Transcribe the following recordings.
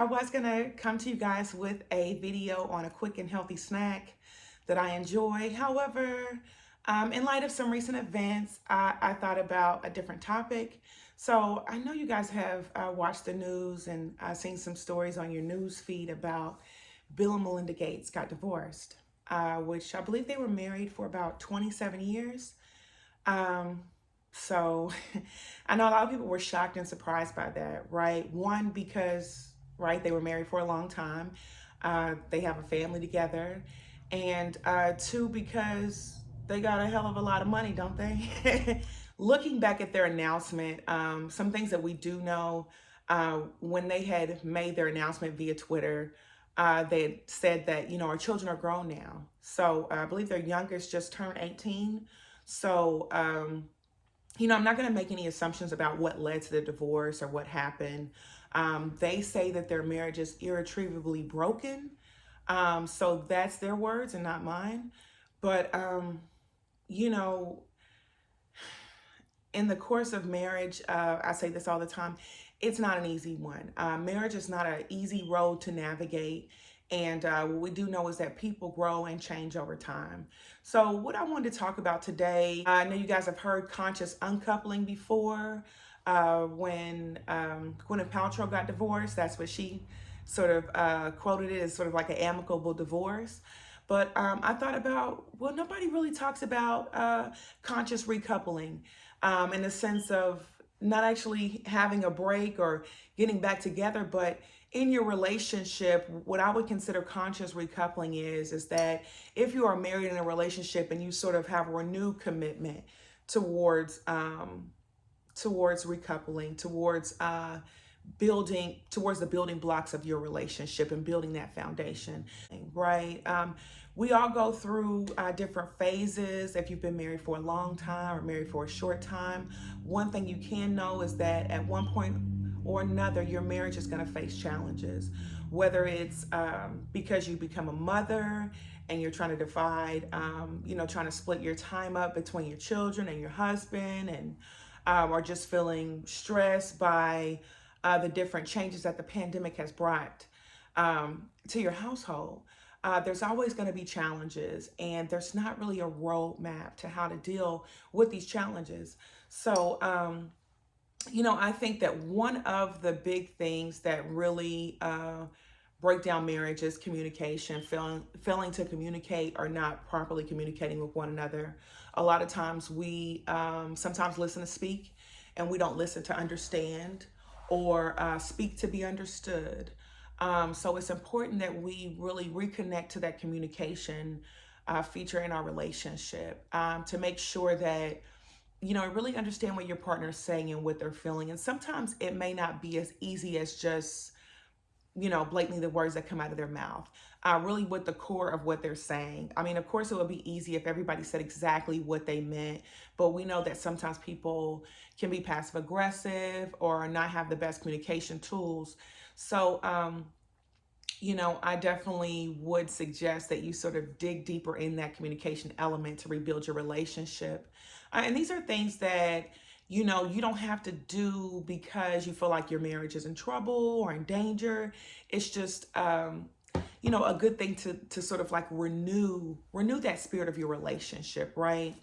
was gonna come to you guys with a video on a quick and healthy snack that I enjoy. However, in light of some recent events, I thought about a different topic. So I know you guys have watched the news and seen some stories on your news feed about Bill and Melinda Gates got divorced, which I believe they were married for about 27 years. Um, so I know a lot of people were shocked and surprised by that, right? One, because, right, they were married for a long time. They have a family together. And two, because they got a hell of a lot of money, don't they? Looking back at their announcement, some things that we do know, when they had made their announcement via Twitter, they had said that, our children are grown now. So I believe their youngest just turned 18. So, I'm not going to make any assumptions about what led to the divorce or what happened. They say that their marriage is irretrievably broken. So that's their words and not mine. But, you know, in the course of marriage, I say this all the time, it's not an easy one. Marriage is not an easy road to navigate. And what we do know is that people grow and change over time. So what I wanted to talk about today, I know you guys have heard conscious uncoupling before. When Gwyneth Paltrow got divorced, that's what she sort of quoted it as sort of like an amicable divorce. But I thought about, well, nobody really talks about conscious recoupling in the sense of not actually having a break or getting back together, but in your relationship, what I would consider conscious recoupling is that if you are married in a relationship and you sort of have a renewed commitment towards recoupling, towards the building blocks of your relationship and building that foundation, right? We all go through different phases. If you've been married for a long time or married for a short time, one thing you can know is that at one point or another, your marriage is going to face challenges, whether it's because you become a mother and you're trying to divide, trying to split your time up between your children and your husband, and or just feeling stressed by the different changes that the pandemic has brought to your household. There's always going to be challenges, and there's not really a roadmap to how to deal with these challenges. So, I think that one of the big things that really break down marriage is communication, failing to communicate or not properly communicating with one another. A lot of times we sometimes listen to speak, and we don't listen to understand or speak to be understood. So it's important that we really reconnect to that communication feature in our relationship to make sure that, really understand what your partner is saying and what they're feeling. And sometimes it may not be as easy as just, blatantly the words that come out of their mouth, really what the core of what they're saying. I mean, of course, it would be easy if everybody said exactly what they meant, but we know that sometimes people can be passive aggressive or not have the best communication tools. So, I definitely would suggest that you sort of dig deeper in that communication element to rebuild your relationship. And these are things that, you don't have to do because you feel like your marriage is in trouble or in danger. It's just, a good thing to sort of like renew that spirit of your relationship, right?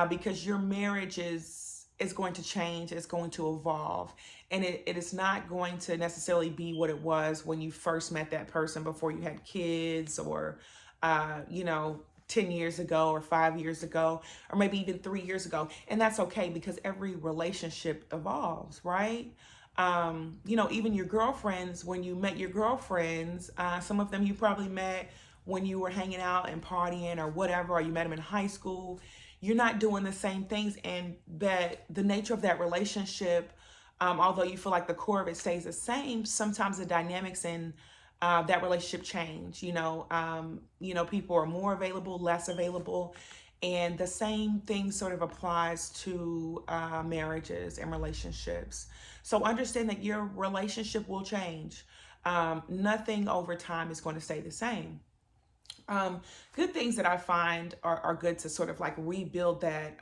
Because your marriage is going to change, it's going to evolve, and it is not going to necessarily be what it was when you first met that person before you had kids, or 10 years ago or 5 years ago, or maybe even 3 years ago. And that's okay, because every relationship evolves, right? Even your girlfriends, when you met your girlfriends, some of them you probably met when you were hanging out and partying or whatever, or you met them in high school. You're not doing the same things, and that the nature of that relationship, although you feel like the core of it stays the same, sometimes the dynamics in that relationship change. People are more available, less available, and the same thing sort of applies to marriages and relationships. So understand that your relationship will change. Nothing over time is going to stay the same. Good things that I find are good to sort of like rebuild that,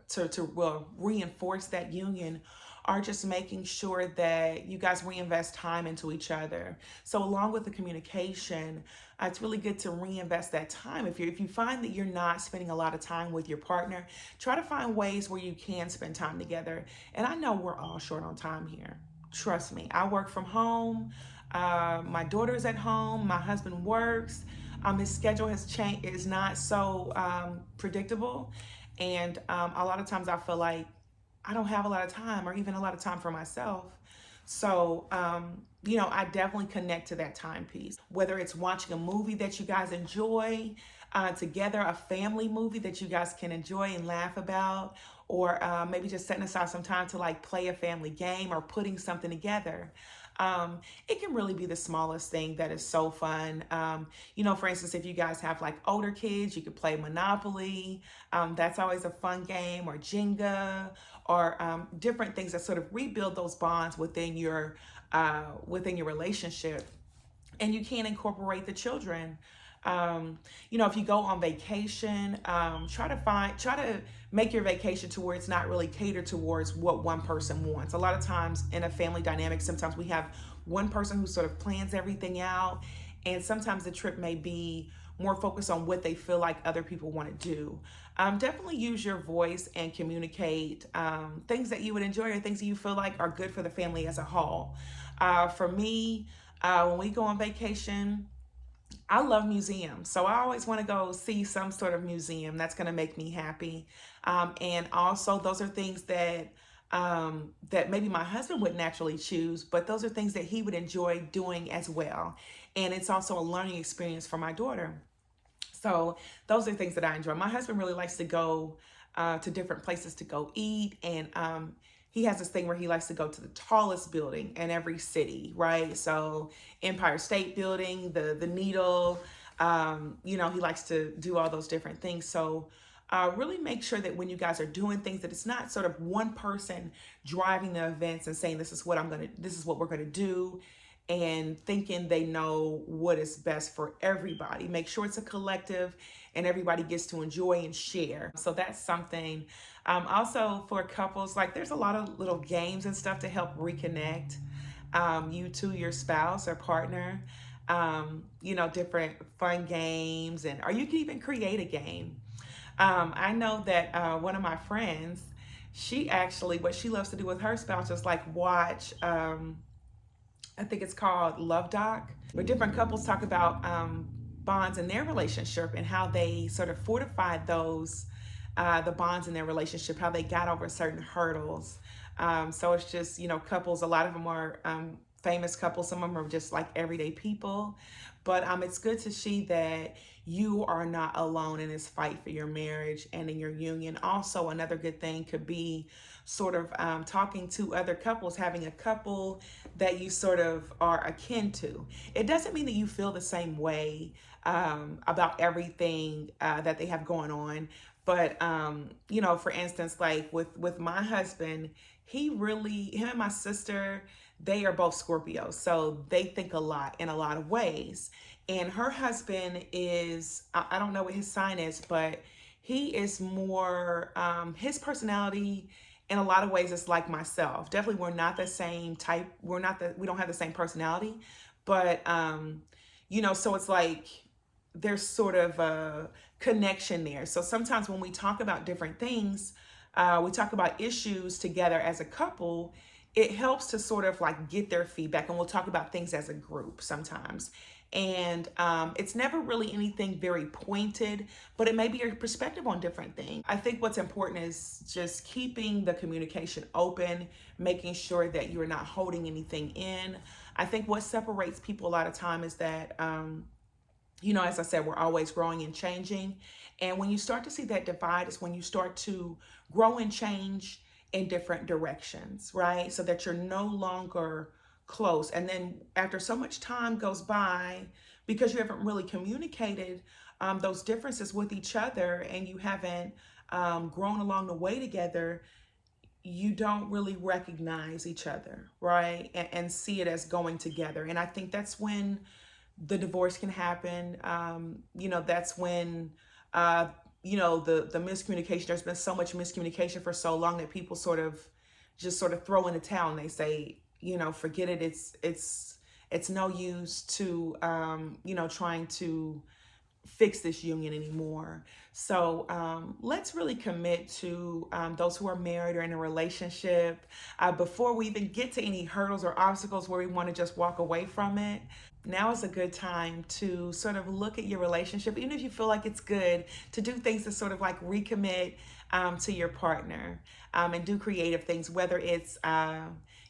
to reinforce that union, are just making sure that you guys reinvest time into each other. So along with the communication, it's really good to reinvest that time. If you find that you're not spending a lot of time with your partner, try to find ways where you can spend time together. And I know we're all short on time here. Trust me, I work from home. My daughter's at home. My husband works. His schedule has changed, is not so predictable. And a lot of times I feel like I don't have a lot of time or even a lot of time for myself. So, I definitely connect to that timepiece. Whether it's watching a movie that you guys enjoy together, a family movie that you guys can enjoy and laugh about, or maybe just setting aside some time to like play a family game or putting something together. It can really be the smallest thing that is so fun. For instance, if you guys have like older kids, you could play Monopoly. That's always a fun game, or Jenga, or different things that sort of rebuild those bonds within your relationship. And you can incorporate the children. If you go on vacation, try to make your vacation to where it's not really catered towards what one person wants. A lot of times in a family dynamic, sometimes we have one person who sort of plans everything out, and sometimes the trip may be more focused on what they feel like other people want to do. Definitely use your voice and communicate things that you would enjoy or things that you feel like are good for the family as a whole. For me, when we go on vacation, I love museums, so I always want to go see some sort of museum that's going to make me happy. And also, those are things that maybe my husband would naturally choose, but those are things that he would enjoy doing as well. And it's also a learning experience for my daughter. So those are things that I enjoy. My husband really likes to go to different places to go eat, and he has this thing where he likes to go to the tallest building in every city, right? So Empire State Building, the Needle, he likes to do all those different things. So really make sure that when you guys are doing things, that it's not sort of one person driving the events and saying this is what we're gonna do, and thinking they know what is best for everybody. Make sure it's a collective and everybody gets to enjoy and share. So that's something. Also for couples, like there's a lot of little games and stuff to help reconnect you to your spouse or partner. Different fun games, or you can even create a game. I know that one of my friends, what she loves to do with her spouse is like watch, I think it's called Love Doc, where different couples talk about bonds in their relationship and how they sort of fortified the bonds in their relationship, how they got over certain hurdles. So it's just, couples, a lot of them are famous couples, some of them are just like everyday people. But it's good to see that you are not alone in this fight for your marriage and in your union. Also, another good thing could be sort of talking to other couples, having a couple that you sort of are akin to. It doesn't mean that you feel the same way about everything that they have going on. But, for instance, like with my husband, him and my sister, they are both Scorpios. So they think a lot in a lot of ways. And her husband is, I don't know what his sign is, but he is more, his personality in a lot of ways is like myself. Definitely we're not the same type. We don't have the same personality, but, so it's like, there's sort of a connection there. So sometimes when we talk about different things, we talk about issues together as a couple, it helps to sort of like get their feedback, and we'll talk about things as a group sometimes. And it's never really anything very pointed, but it may be your perspective on different things. I think what's important is just keeping the communication open, making sure that you're not holding anything in. I think what separates people a lot of time is that, as I said, we're always growing and changing. And when you start to see that divide is when you start to grow and change in different directions, right? So that you're no longer close. And then after so much time goes by, because you haven't really communicated those differences with each other, and you haven't grown along the way together, you don't really recognize each other, right? And see it as going together. And I think that's when the divorce can happen. That's when, the miscommunication, there's been so much miscommunication for so long that people sort of just sort of throw in the towel and they say, forget it. It's no use to, trying to fix this union anymore. So let's really commit to those who are married or in a relationship before we even get to any hurdles or obstacles where we want to just walk away from it. Now is a good time to sort of look at your relationship, even if you feel like it's good, to do things to sort of like recommit to your partner and do creative things, whether it's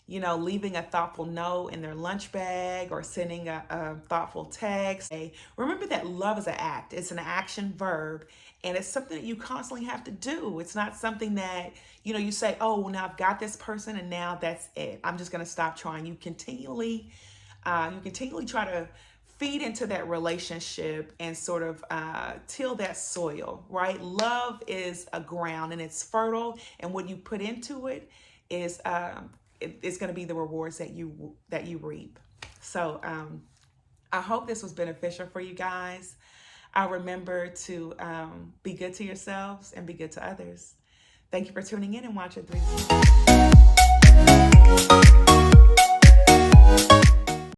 leaving a thoughtful note in their lunch bag or sending a thoughtful text. Remember that love is an act. It's an action verb, and it's something that you constantly have to do. It's not something that, you say, oh, well, now I've got this person and now that's it. I'm just going to stop trying. You continually try to feed into that relationship and sort of till that soil, right? Love is a ground and it's fertile, and what you put into it is it's going to be the rewards that you reap. So I hope this was beneficial for you guys. Remember to be good to yourselves and be good to others. Thank you for tuning in and watching 3.